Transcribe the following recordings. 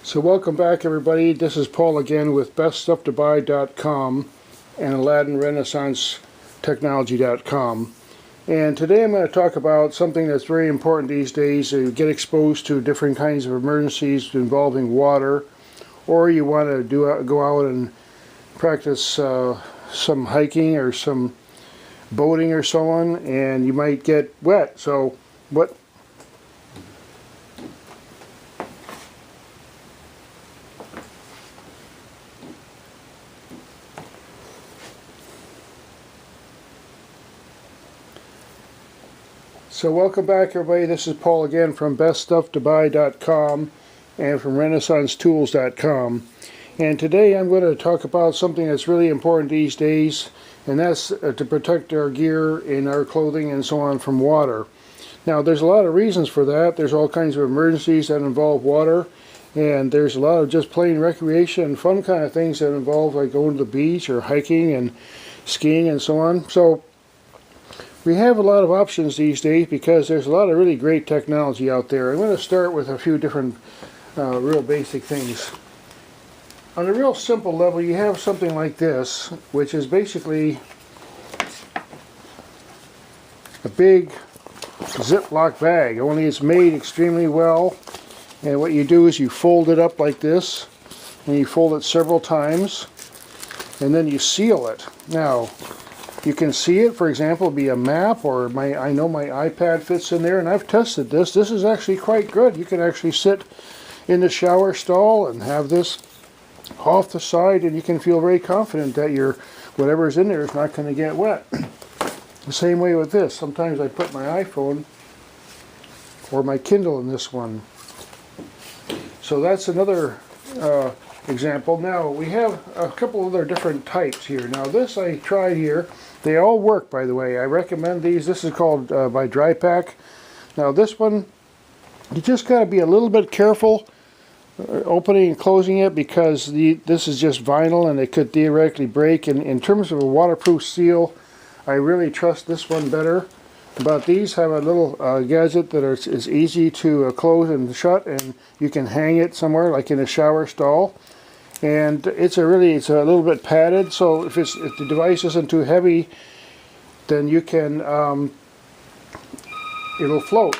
So welcome back everybody, this is Paul again with beststufftobuy.com and AladdinRenaissanceTechnology.com, and today I'm going to talk about something that's very important these days. You get exposed to different kinds of emergencies involving water, or you want to go out and practice some hiking or some boating or so on, and you might get wet. So welcome back everybody, this is Paul again from beststufftobuy.com and from renaissancetools.com, and today I'm going to talk about something that's really important these days, and that's to protect our gear and our clothing and so on from water. Now there's a lot of reasons for that. There's all kinds of emergencies that involve water, and there's a lot of just plain recreation and fun kind of things that involve like going to the beach or hiking and skiing and so on. So we have a lot of options these days because there's a lot of really great technology out there. I'm going to start with a few different real basic things. On a real simple level, you have something like this, which is basically a big Ziploc bag, only it's made extremely well. And what you do is you fold it up like this, and you fold it several times, and then you seal it. Now, you can see it, for example, be a map, or I know my iPad fits in there, and I've tested this. This is actually quite good. You can actually sit in the shower stall and have this off the side, and you can feel very confident that whatever's in there is not going to get wet. The same way with this. Sometimes I put my iPhone or my Kindle in this one. So that's another example. Now we have a couple other different types here. Now this I tried here. They all work, by the way. I recommend these. This is called by dry-pak. Now this one, you just got to be a little bit careful opening and closing it, because this is just vinyl and it could theoretically break. And in terms of a waterproof seal, I really trust this one better. But these have a little gadget that is easy to close and shut, and you can hang it somewhere like in a shower stall. And it's a little bit padded, so if the device isn't too heavy, then you can it'll float.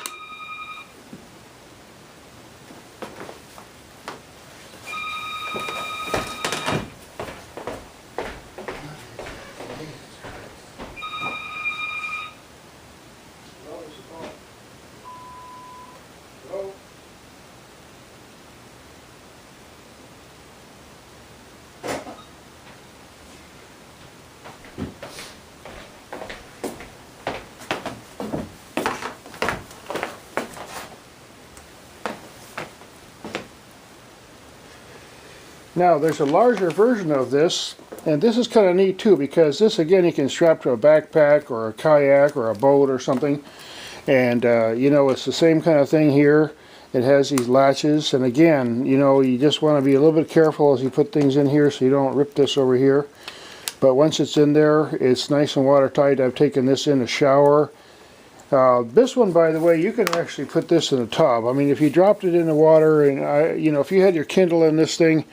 Now there's a larger version of this, and this is kind of neat too, because this again you can strap to a backpack or a kayak or a boat or something, and you know, it's the same kind of thing here. It has these latches, and again, you know, you just want to be a little bit careful as you put things in here so you don't rip this over here. But once it's in there, it's nice and watertight. I've taken this in a shower. This one, by the way, you can actually put this in a tub. I mean, if you dropped it in the water, and you know, if you had your Kindle in this thing,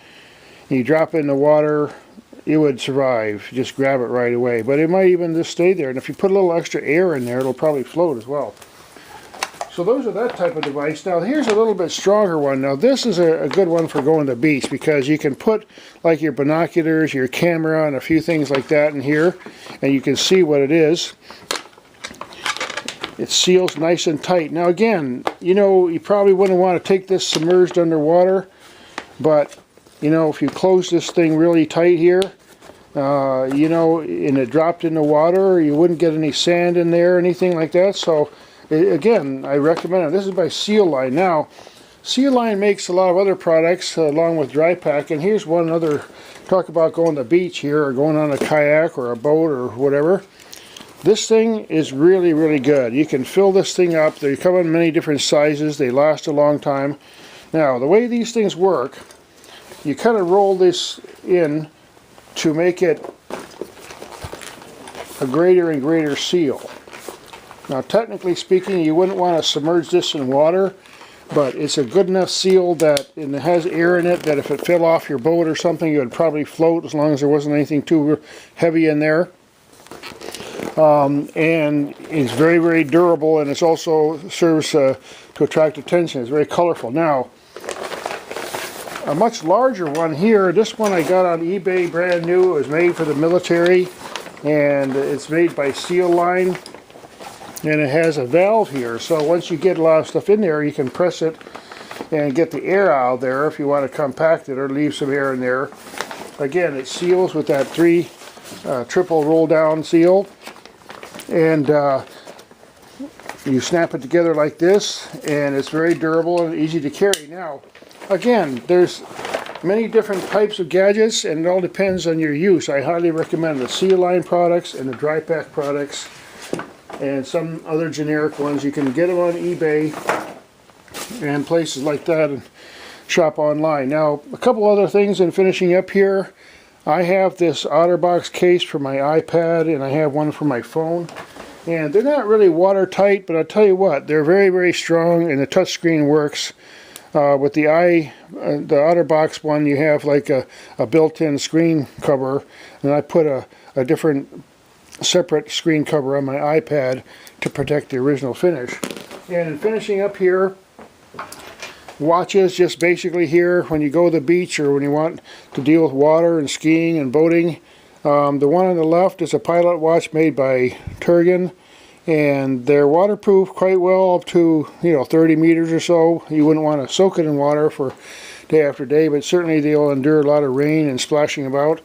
and you drop it in the water, it would survive. Just grab it right away. But it might even just stay there. And if you put a little extra air in there, it'll probably float as well. So those are that type of device. Now here's a little bit stronger one. Now this is a good one for going to the beach, because you can put like your binoculars, your camera, and a few things like that in here, and you can see what it is. It seals nice and tight. Now again, you know, you probably wouldn't want to take this submerged underwater, but you know, if you close this thing really tight here, you know, and it dropped in the water, you wouldn't get any sand in there or anything like that. So again, I recommend it. This is by Seal Line. Now, Seal Line makes a lot of other products along with dry-pak, and here's one other. Talk about going to the beach here, or going on a kayak or a boat or whatever. This thing is really, really good. You can fill this thing up. They come in many different sizes. They last a long time. Now, the way these things work, you kind of roll this in to make it a greater and greater seal. Now technically speaking, you wouldn't want to submerge this in water, but it's a good enough seal that, and it has air in it, that if it fell off your boat or something, it would probably float as long as there wasn't anything too heavy in there. And it's very, very durable, and it also serves to attract attention. It's very colorful. Now, a much larger one here, this one I got on eBay, brand new. It was made for the military, and it's made by Seal Line, and it has a valve here. So once you get a lot of stuff in there, you can press it and get the air out of there if you want to compact it or leave some air in there. Again, it seals with that triple roll down seal, and you snap it together like this, and it's very durable and easy to carry. Now, again, there's many different types of gadgets, and it all depends on your use. I highly recommend the Seal Line products and the dry-pak products, and some other generic ones. You can get them on eBay and places like that, and shop online. Now, a couple other things in finishing up here. I have this OtterBox case for my iPad, and I have one for my phone. And they're not really watertight, but I'll tell you what, they're very, very strong, and the touchscreen works. With the OtterBox one, you have like a built-in screen cover, and I put a different separate screen cover on my iPad to protect the original finish. And in finishing up here, watches, just basically here when you go to the beach or when you want to deal with water and skiing and boating. The one on the left is a pilot watch made by Turgan, and they're waterproof quite well up to 30 meters or so. You wouldn't want to soak it in water for day after day, but certainly they'll endure a lot of rain and splashing about.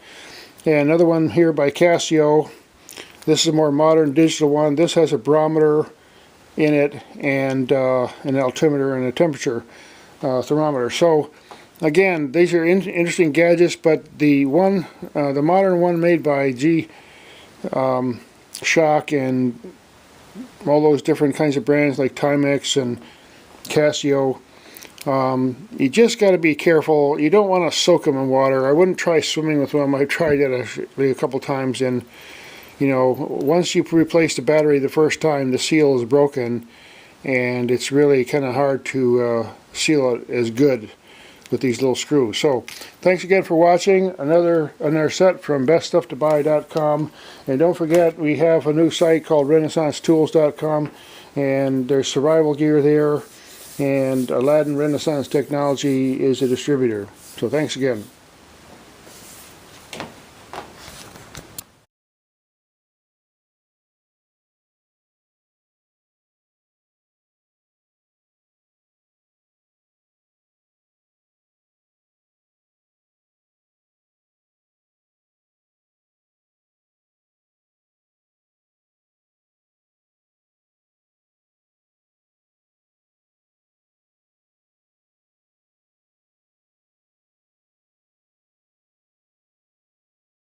And another one here by Casio. This is a more modern digital one. This has a barometer in it, and an altimeter and a temperature thermometer. So again, these are interesting gadgets, but the modern one made by G-Shock and all those different kinds of brands like Timex and Casio, you just got to be careful. You don't want to soak them in water. I wouldn't try swimming with them. I've tried it actually a couple times, and once you replace the battery the first time, the seal is broken, and it's really kind of hard to seal it as good with these little screws. So thanks again for watching another set from beststufftobuy.com, and don't forget we have a new site called renaissancetools.com, and there's survival gear there, and Aladdin Renaissance Technology is a distributor. So thanks again.